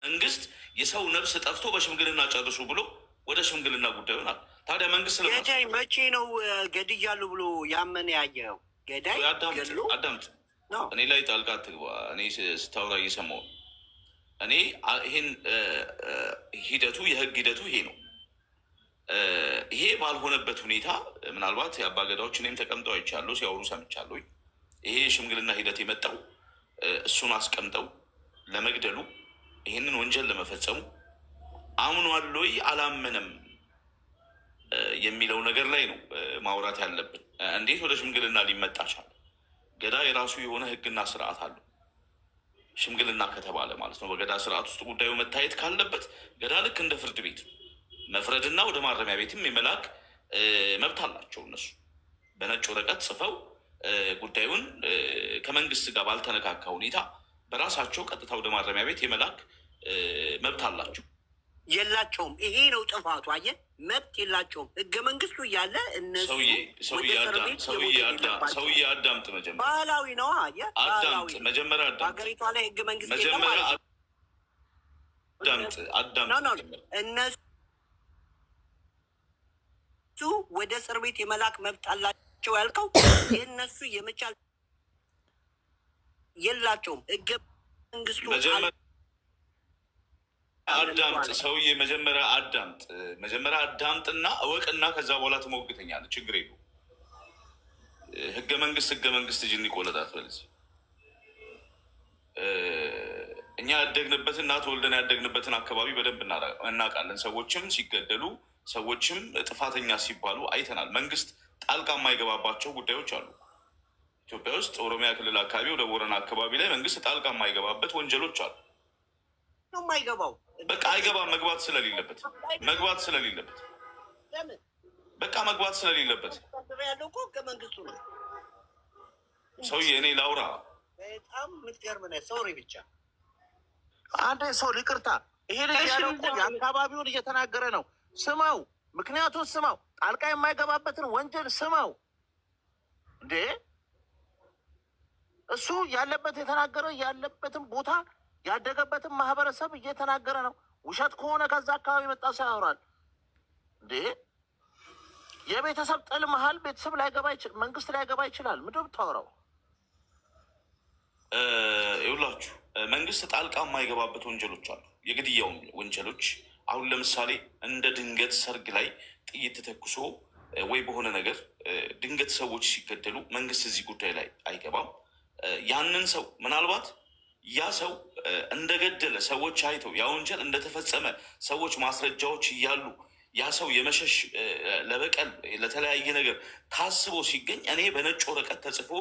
መንግስት የሰው ነፍስ ጠፍቶ በሽምግልና ጨርሱ ብሎ ወደ ሽምግልና ጉዳዩን አለ። ታዲያ መንግስት ገዳይ መቼ ነው ገድያሉ ብሎ ያመነ ያየው? ገዳይ አዳምጥ፣ እኔ ላይ ጣልቃ አትግባ። እኔ ስታወራ እየሰማሁ እኔ ይሄን ሂደቱ የህግ ሂደቱ ይሄ ነው። ይሄ ባልሆነበት ሁኔታ ምናልባት የአባገዳዎች እኔም ተቀምጠው አይቻለሁ፣ ሲያወሩ ሰምቻለሁ። ይሄ የሽምግልና ሂደት የመጣው እሱን አስቀምጠው ለመግደሉ ይህንን ወንጀል ለመፈጸሙ አምኗል ወይ አላመነም የሚለው ነገር ላይ ነው ማውራት ያለብን። እንዴት ወደ ሽምግልና ሊመጣ ቻለ? ገዳ የራሱ የሆነ ህግና ስርዓት አለው። ሽምግልና ከተባለ ማለት ነው በገዳ ስርዓት ውስጥ ጉዳዩ መታየት ካለበት ገዳ ልክ እንደ ፍርድ ቤት መፍረድና ወደ ማረሚያ ቤትም የመላክ መብት አላቸው። እነሱ በነጭ ወረቀት ጽፈው ጉዳዩን ከመንግስት ጋር ባልተነካካ ሁኔታ በራሳቸው ቀጥታ ወደ ማረሚያ ቤት የመላክ መብት አላቸው። የላቸውም። ይሄ ነው ጥፋቱ። አየህ፣ መብት የላቸውም። ህገ መንግስቱ እያለ እነሱ ሰውዬ አዳምጥ። መጀመሪያ ባህላዊ ነው። አየህ፣ አዳምጥ። መጀመሪያ ሀገሪቷ ላይ ህገ መንግስት አዳምጥ። እነሱ ወደ እስር ቤት የመላክ መብት አላቸው ያልከው የእነሱ የመቻል የላቸውም። ህገ መንግስቱ አዳምጥ። ሰውዬ መጀመሪያ አዳምጥና እወቅና ከዛ በኋላ ትሞግተኛለህ። ችግር የለውም። ህገ መንግስት ጅን ይቆለጣት በለዚ እኛ ያደግንበትና ተወልደን ያደግንበትን አካባቢ በደንብ እናውቃለን። ሰዎችም ሲገደሉ፣ ሰዎችም ጥፋተኛ ሲባሉ አይተናል። መንግስት ጣልቃ የማይገባባቸው ጉዳዮች አሉ። ኢትዮጵያ ውስጥ ኦሮሚያ ክልል አካባቢ ወደ ቦረና አካባቢ ላይ መንግስት ጣልቃ የማይገባበት ወንጀሎች አሉ። የማይገባው በቃ አይገባም። መግባት ስለሌለበት ያለው እኮ ህገ መንግስቱ ነው። ሰውዬ እኔ ላውራ። በጣም የምትገርም ነህ። ሶሪ ብቻ አንድ ሰው ይቅርታ፣ ይሄ ልጅ ያለው እኮ የአካባቢውን እየተናገረ ነው። ስማው፣ ምክንያቱም ስማው፣ ጣልቃ የማይገባበትን ወንጀል ስማው። እንዴ እሱ ያለበት የተናገረ ያለበትን ቦታ ያደገበትን ማህበረሰብ እየተናገረ ነው። ውሸት ከሆነ ከዛ አካባቢ መጣ ሰው ያወራል እንዴ? የቤተሰብ ጥል መሀል ቤተሰብ ላይገባ ይችላል፣ መንግስት ላይገባ ይችላል። ምንድን ነው የምታወራው? ይኸውላችሁ መንግስት ጣልቃ የማይገባበት ወንጀሎች አሉ። የግድያ ወንጀሎች አሁን ለምሳሌ እንደ ድንገት ሰርግ ላይ ጥይት ተተኩሶ ወይ በሆነ ነገር ድንገት ሰዎች ሲገደሉ መንግስት እዚህ ጉዳይ ላይ አይገባም። ያንን ሰው ምናልባት ያ ሰው እንደገደለ ሰዎች አይተው ያ ወንጀል እንደተፈጸመ ሰዎች ማስረጃዎች እያሉ ያ ሰው የመሸሽ ለበቀል ለተለያየ ነገር ታስቦ ሲገኝ እኔ በነጭ ወረቀት ተጽፎ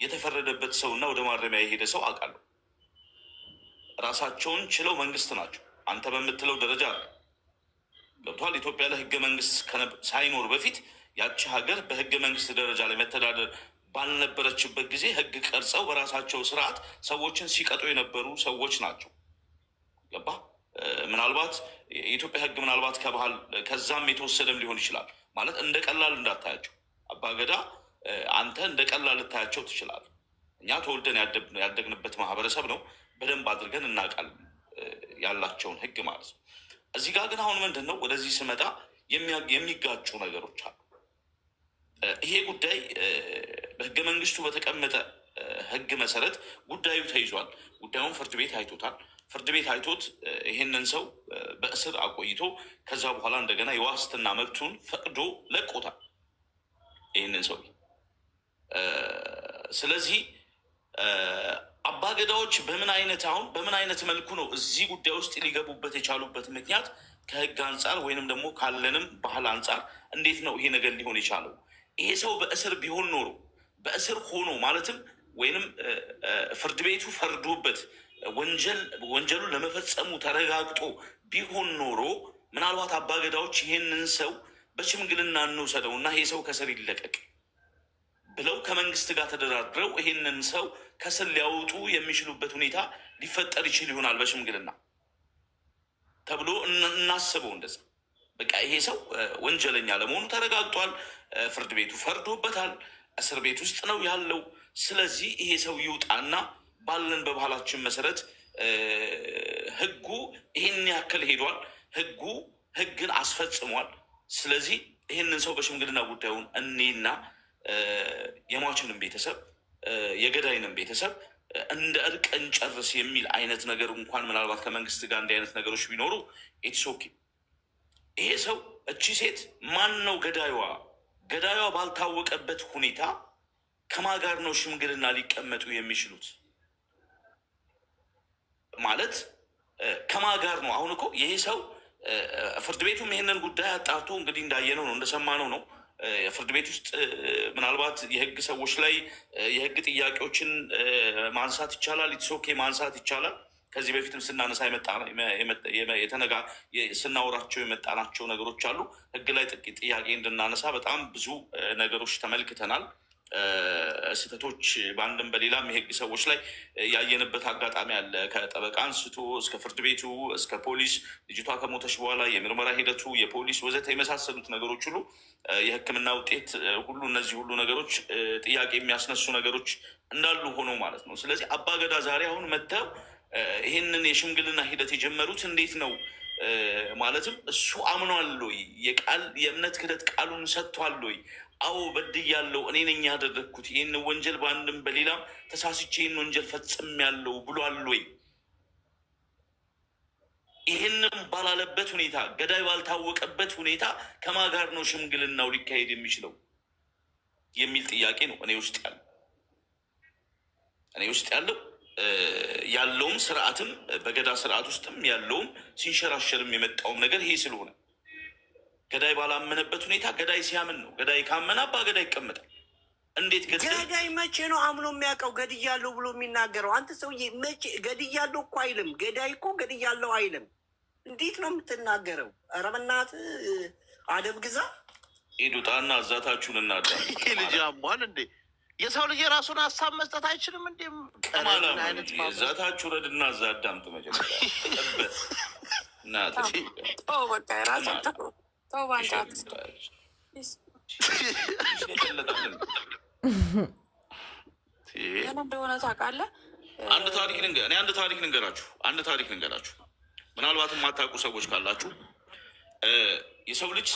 የተፈረደበት ሰው እና ወደ ማረሚያ የሄደ ሰው አውቃለሁ። ራሳቸውን ችለው መንግስት ናቸው። አንተ በምትለው ደረጃ አለ ገብቷል። ኢትዮጵያ ላይ ህገ መንግስት ሳይኖር በፊት ያቺ ሀገር በህገ መንግስት ደረጃ ላይ መተዳደር ባልነበረችበት ጊዜ ህግ ቀርጸው በራሳቸው ስርዓት ሰዎችን ሲቀጡ የነበሩ ሰዎች ናቸው። ገባ? ምናልባት የኢትዮጵያ ህግ ምናልባት ከባህል ከዛም የተወሰደም ሊሆን ይችላል። ማለት እንደ ቀላል እንዳታያቸው አባገዳ አንተ እንደ ቀላል ልታያቸው ትችላለህ። እኛ ተወልደን ያደግንበት ማህበረሰብ ነው። በደንብ አድርገን እናውቃለን ያላቸውን ህግ ማለት ነው። እዚህ ጋር ግን አሁን ምንድን ነው ወደዚህ ስመጣ የሚጋጩ ነገሮች አሉ። ይሄ ጉዳይ በህገ መንግስቱ በተቀመጠ ህግ መሰረት ጉዳዩ ተይዟል። ጉዳዩን ፍርድ ቤት አይቶታል። ፍርድ ቤት አይቶት ይሄንን ሰው በእስር አቆይቶ ከዛ በኋላ እንደገና የዋስትና መብቱን ፈቅዶ ለቆታል ይህንን ሰው። ስለዚህ አባገዳዎች በምን አይነት መልኩ ነው እዚህ ጉዳይ ውስጥ ሊገቡበት የቻሉበት ምክንያት ከህግ አንጻር ወይንም ደግሞ ካለንም ባህል አንጻር እንዴት ነው ይሄ ነገር ሊሆን የቻለው? ይሄ ሰው በእስር ቢሆን ኖሮ በእስር ሆኖ ማለትም ወይንም ፍርድ ቤቱ ፈርዶበት ወንጀሉን ለመፈጸሙ ተረጋግጦ ቢሆን ኖሮ ምናልባት አባገዳዎች ይህንን ሰው በሽምግልና እንውሰደው እና ይሄ ሰው ከስር ይለቀቅ ብለው ከመንግስት ጋር ተደራድረው ይህንን ሰው ከስር ሊያወጡ የሚችሉበት ሁኔታ ሊፈጠር ይችል ይሆናል በሽምግልና ተብሎ እናስበው። እንደዛ በቃ ይሄ ሰው ወንጀለኛ ለመሆኑ ተረጋግጧል፣ ፍርድ ቤቱ ፈርዶበታል፣ እስር ቤት ውስጥ ነው ያለው። ስለዚህ ይሄ ሰው ይውጣና ባለን በባህላችን መሰረት ህጉ ይህን ያክል ሄዷል። ህግን አስፈጽሟል። ስለዚህ ይህንን ሰው በሽምግልና ጉዳዩን እኔና የሟችንም ቤተሰብ የገዳይንም ቤተሰብ እንደ እርቅ እንጨርስ የሚል አይነት ነገር እንኳን ምናልባት ከመንግስት ጋር እንዲህ አይነት ነገሮች ቢኖሩ ኢትስ ኦኬ። ይሄ ሰው እቺ ሴት ማን ነው ገዳዩዋ ባልታወቀበት ሁኔታ ከማን ጋር ነው ሽምግልና ሊቀመጡ የሚችሉት? ማለት ከማን ጋር ነው? አሁን እኮ ይሄ ሰው ፍርድ ቤቱም ይሄንን ጉዳይ አጣርቶ እንግዲህ እንዳየነው ነው እንደሰማነው ነው። ፍርድ ቤት ውስጥ ምናልባት የህግ ሰዎች ላይ የህግ ጥያቄዎችን ማንሳት ይቻላል። ኢትሶኬ ማንሳት ይቻላል። ከዚህ በፊትም ስናነሳ ስናወራቸው የመጣናቸው ነገሮች አሉ። ህግ ላይ ጥያቄ እንድናነሳ በጣም ብዙ ነገሮች ተመልክተናል። ስህተቶች በአንድም በሌላም የህግ ሰዎች ላይ ያየንበት አጋጣሚ አለ። ከጠበቃ አንስቶ እስከ ፍርድ ቤቱ እስከ ፖሊስ፣ ልጅቷ ከሞተች በኋላ የምርመራ ሂደቱ፣ የፖሊስ ወዘተ የመሳሰሉት ነገሮች ሁሉ፣ የህክምና ውጤት ሁሉ፣ እነዚህ ሁሉ ነገሮች ጥያቄ የሚያስነሱ ነገሮች እንዳሉ ሆኖ ማለት ነው። ስለዚህ አባገዳ ዛሬ አሁን መጥተው ይህንን የሽምግልና ሂደት የጀመሩት እንዴት ነው? ማለትም እሱ አምኗል ወይ? የእምነት ክህደት ቃሉን ሰጥቷል ወይ? አዎ በድያለሁ፣ እኔ ነኝ ያደረግኩት ይህን ወንጀል፣ በአንድም በሌላም ተሳስቼ ይህን ወንጀል ፈጽሜያለሁ ብሏል ወይ? ይህንም ባላለበት ሁኔታ፣ ገዳይ ባልታወቀበት ሁኔታ ከማን ጋር ነው ሽምግልናው ሊካሄድ የሚችለው የሚል ጥያቄ ነው እኔ ውስጥ ያለው ያለውም ስርዓትም በገዳ ስርዓት ውስጥም ያለውም ሲንሸራሸርም የመጣውም ነገር ይሄ ስለሆነ ገዳይ ባላመነበት ሁኔታ ገዳይ ሲያምን ነው። ገዳይ ካመነ አባገዳ ይቀመጣል። እንዴት ገዳይ መቼ ነው አምኖ የሚያውቀው ገድያለሁ ብሎ የሚናገረው? አንተ ሰውዬ መቼ ገድያለሁ እኮ አይልም። ገዳይ እኮ ገድያለሁ አይልም። እንዴት ነው የምትናገረው? ኧረ በእናትህ አደብ ግዛ። ሂዱጣና እዛታችሁን እናዳ ልጅ አሟል እንዴ? የሰው ልጅ የራሱን ሀሳብ መስጠት አይችልም? እንዴ እዛታችሁ ረድና እዛ አዳምጥ መጀመሪያ በቃ የራሱ ምን እንደሆነ ታውቃለህ? አንድ ታሪክ ልንገራችሁ። ምናልባትም የማታውቁ ሰዎች ካላችሁ የሰው ልጅ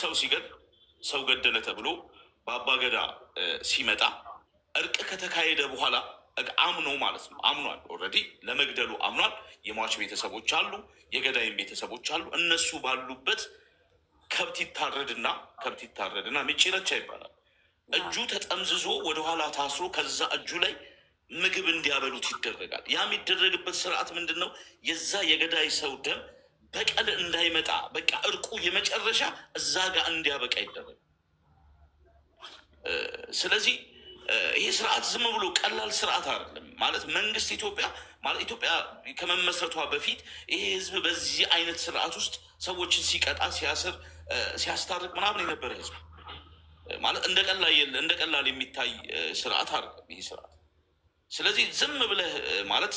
ሰው ገደለ ተብሎ በአባገዳ ሲመጣ እርቅ ከተካሄደ በኋላ አምኖ ማለት ነው። አምኗል። ኦልሬዲ ለመግደሉ አምኗል። የሟች ቤተሰቦች አሉ፣ የገዳይም ቤተሰቦች አሉ። እነሱ ባሉበት ከብት ይታረድና ሚጭለቻ ይባላል። እጁ ተጠምዝዞ ወደኋላ ታስሮ ከዛ እጁ ላይ ምግብ እንዲያበሉት ይደረጋል። ያ የሚደረግበት ስርዓት ምንድን ነው? የዛ የገዳይ ሰው ደም በቀል እንዳይመጣ፣ በቃ እርቁ የመጨረሻ እዛ ጋር እንዲያበቃ ይደረጋል። ስለዚህ ይሄ ስርዓት ዝም ብሎ ቀላል ስርዓት አይደለም። ማለት መንግስት ኢትዮጵያ ከመመስረቷ በፊት ይሄ ህዝብ በዚህ አይነት ስርዓት ውስጥ ሰዎችን ሲቀጣ፣ ሲያስር፣ ሲያስታርቅ ምናምን የነበረ ህዝብ ማለት እንደ ቀላል የሚታይ ስርዓት አይደለም ይሄ ስርዓት። ስለዚህ ዝም ብለህ ማለት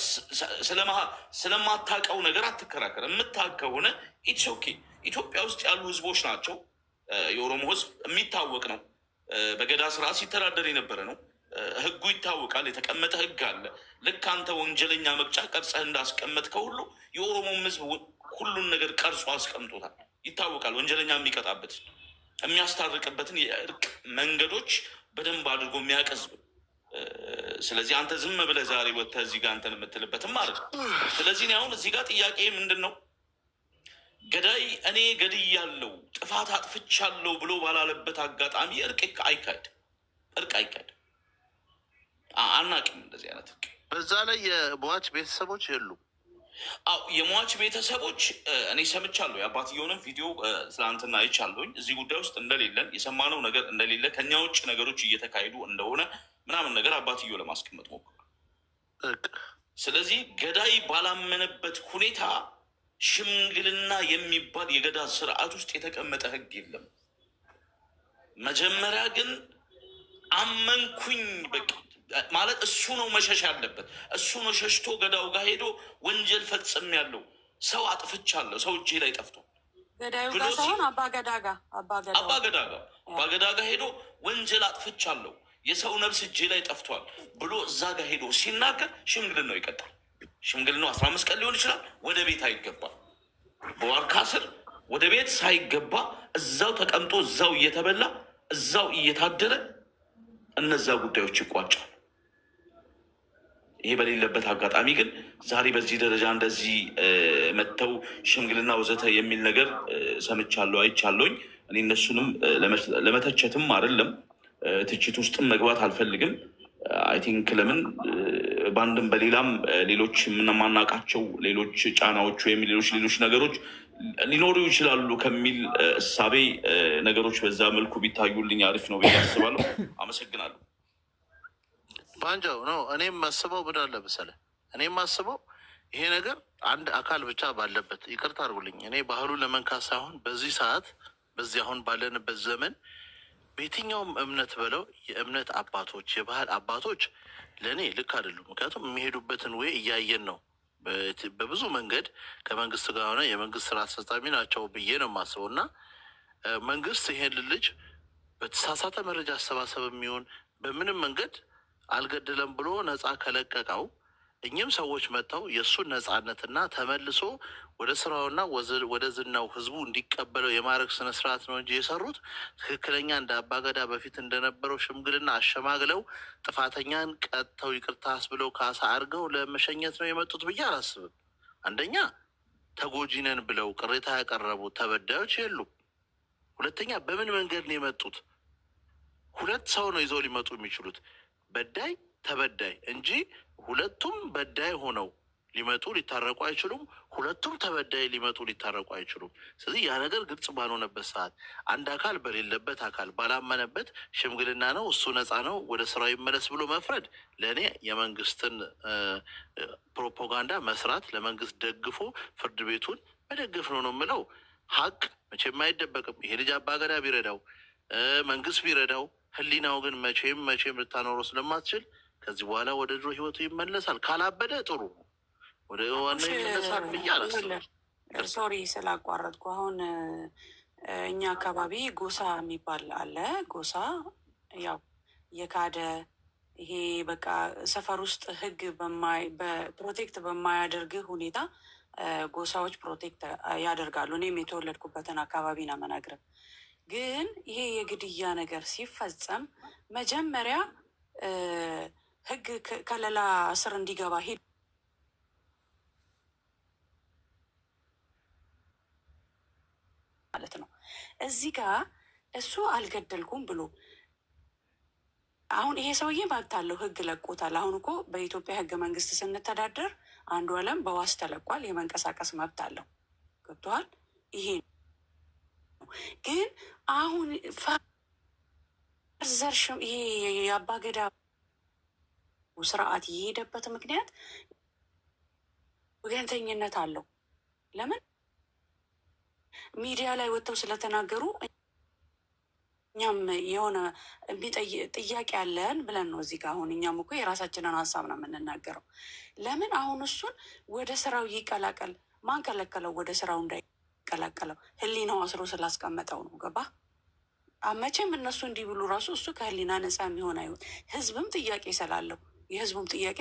ስለማታውቀው ነገር አትከራከር። የምታውቅ ከሆነ ኢትስ ኦኬ። ኢትዮጵያ ውስጥ ያሉ ህዝቦች ናቸው። የኦሮሞ ህዝብ የሚታወቅ ነው። በገዳ ስርዓት ሲተዳደር የነበረ ነው። ህጉ ይታወቃል። የተቀመጠ ህግ አለ። ልክ አንተ ወንጀለኛ መቅጫ ቀርጸህ እንዳስቀመጥከው ሁሉ የኦሮሞም ህዝብ ሁሉን ነገር ቀርጾ አስቀምጦታል። ይታወቃል። ወንጀለኛ የሚቀጣበት የሚያስታርቅበትን የእርቅ መንገዶች በደንብ አድርጎ የሚያቀዝብ። ስለዚህ አንተ ዝም ብለህ ዛሬ ወጥተህ እዚህ ጋር አንተን የምትልበትም ማለት ነው። ስለዚህ እኔ አሁን እዚህ ጋር ጥያቄ ምንድን ነው? ገዳይ እኔ ገድያለሁ፣ ጥፋት አጥፍቻለሁ ብሎ ባላለበት አጋጣሚ እርቅ አይካሄድ። አናውቅም እንደዚህ አይነት እርቅ። በዛ ላይ የሟች ቤተሰቦች የሉም። አዎ የሟች ቤተሰቦች እኔ ሰምቻለሁ። የአባትየውንም ቪዲዮ ትናንትና አይቻለሁኝ። እዚህ ጉዳይ ውስጥ እንደሌለን የሰማነው ነገር እንደሌለ ከኛ ውጭ ነገሮች እየተካሄዱ እንደሆነ ምናምን ነገር አባትየው ለማስቀመጥ ሞክሯል። ስለዚህ ገዳይ ባላመነበት ሁኔታ ሽምግልና የሚባል የገዳ ስርዓት ውስጥ የተቀመጠ ህግ የለም። መጀመሪያ ግን አመንኩኝ በቃ ማለት እሱ ነው መሸሽ ያለበት። እሱ ነው ሸሽቶ ገዳው ጋር ሄዶ ወንጀል ፈጽሜያለሁ፣ ሰው አጥፍቻለሁ፣ ሰው እጄ ላይ ጠፍቷል፣ ገዳዩ ጋር ሳይሆን አባገዳ ጋር ሄዶ ወንጀል አጥፍቻለሁ፣ የሰው ነፍስ እጄ ላይ ጠፍቷል ብሎ እዛ ጋር ሄዶ ሲናገር ሽምግልናው ይቀጣል። ሽምግልናው 15 ቀን ሊሆን ይችላል። ወደ ቤት አይገባል። በዋርካ ስር ወደ ቤት ሳይገባ እዛው ተቀምጦ እዛው እየተበላ እዛው እየታደረ እነዛ ጉዳዮች ይቋጫል። ይሄ በሌለበት አጋጣሚ ግን ዛሬ በዚህ ደረጃ እንደዚህ መጥተው ሽምግልና ወዘተ የሚል ነገር ሰምቻለሁ፣ አይቻለሁኝ። እኔ እነሱንም ለመተቸትም አይደለም ትችት ውስጥም መግባት አልፈልግም። አይ ቲንክ ለምን በአንድም በሌላም ሌሎች የምናማናቃቸው ሌሎች ጫናዎች ወይም ሌሎች ነገሮች ሊኖሩ ይችላሉ ከሚል እሳቤ ነገሮች በዛ መልኩ ቢታዩልኝ አሪፍ ነው ብዬ አስባለሁ። አመሰግናለሁ። ባንጃው ነው። እኔም ማስበው ምን አለ መሰለህ፣ እኔም ማስበው ይሄ ነገር አንድ አካል ብቻ ባለበት፣ ይቅርታ አድርጉልኝ፣ እኔ ባህሉን ለመንካት ሳይሆን በዚህ ሰዓት በዚህ አሁን ባለንበት ዘመን በየትኛውም እምነት በለው የእምነት አባቶች የባህል አባቶች ለእኔ ልክ አይደሉም። ምክንያቱም የሚሄዱበትን ወይ እያየን ነው። በብዙ መንገድ ከመንግስት ጋር ሆነ የመንግስት ስራ አስፈጻሚ ናቸው ብዬ ነው የማስበው እና መንግስት ይሄን ልጅ በተሳሳተ መረጃ አሰባሰብ የሚሆን በምንም መንገድ አልገደለም ብሎ ነፃ ከለቀቀው እኚህም ሰዎች መጥተው የእሱን ነፃነትና ተመልሶ ወደ ስራውና ወደ ዝናው ህዝቡ እንዲቀበለው የማድረግ ስነስርዓት ነው እንጂ የሰሩት ትክክለኛ እንደ አባገዳ በፊት እንደነበረው ሽምግልና አሸማግለው ጥፋተኛን ቀጥተው ይቅርታ አስብለው ካሳ አድርገው ለመሸኘት ነው የመጡት ብዬ አላስብም። አንደኛ ተጎጂነን ብለው ቅሬታ ያቀረቡት ተበዳዮች የሉም። ሁለተኛ በምን መንገድ ነው የመጡት? ሁለት ሰው ነው ይዘው ሊመጡ የሚችሉት በዳይ ተበዳይ እንጂ ሁለቱም በዳይ ሆነው ሊመጡ ሊታረቁ አይችሉም። ሁለቱም ተበዳይ ሊመጡ ሊታረቁ አይችሉም። ስለዚህ ያ ነገር ግልጽ ባልሆነበት ሰዓት አንድ አካል በሌለበት አካል ባላመነበት ሽምግልና ነው እሱ ነፃ ነው ወደ ስራው ይመለስ ብሎ መፍረድ ለእኔ የመንግስትን ፕሮፓጋንዳ መስራት፣ ለመንግስት ደግፎ ፍርድ ቤቱን መደገፍ ነው ነው የምለው። ሀቅ መቼም አይደበቅም። ይሄ ልጅ አባገዳ ቢረዳው መንግስት ቢረዳው ህሊናው ግን መቼም ልታኖረው ስለማትችል ከዚህ በኋላ ወደ ድሮ ህይወቱ ይመለሳል። ካላበደ ጥሩ ወደ ዋና ይመለሳል ብዬ አላስብም። ሶሪ ስላቋረጥኩ። አሁን እኛ አካባቢ ጎሳ የሚባል አለ። ጎሳ ያው የካደ ይሄ በቃ ሰፈር ውስጥ ህግ ፕሮቴክት በማያደርግ ሁኔታ ጎሳዎች ፕሮቴክት ያደርጋሉ። እኔም የተወለድኩበትን አካባቢ ነው የምነግርህ። ግን ይሄ የግድያ ነገር ሲፈጸም መጀመሪያ ህግ ከለላ ስር እንዲገባ ሄድ ማለት ነው። እዚህ ጋር እሱ አልገደልኩም ብሎ አሁን ይሄ ሰውዬ መብት አለው፣ ህግ ለቆታል። አሁን እኮ በኢትዮጵያ ህገ መንግስት ስንተዳደር አንዱዓለም በዋስ ተለቋል፣ የመንቀሳቀስ መብት አለው። ገብቶሃል? ይሄ ግን አሁን ፈርዘርሽም ይሄ የአባገዳ ስርዓት የሄደበት ምክንያት ወገንተኝነት አለው። ለምን ሚዲያ ላይ ወጥተው ስለተናገሩ እኛም የሆነ ጥያቄ አለን ብለን ነው እዚህ ጋር። አሁን እኛም እኮ የራሳችንን ሀሳብ ነው የምንናገረው። ለምን አሁን እሱን ወደ ስራው ይቀላቀል? ማን ከለከለው ወደ ስራው እንዳይቀላቀለው? ህሊናው አስሮ ስላስቀመጠው ነው። ገባ? መቼም እነሱ እንዲህ ብሉ ራሱ እሱ ከህሊና ነፃ የሚሆን አይሆን። ህዝብም ጥያቄ ስላለው የህዝቡም ጥያቄ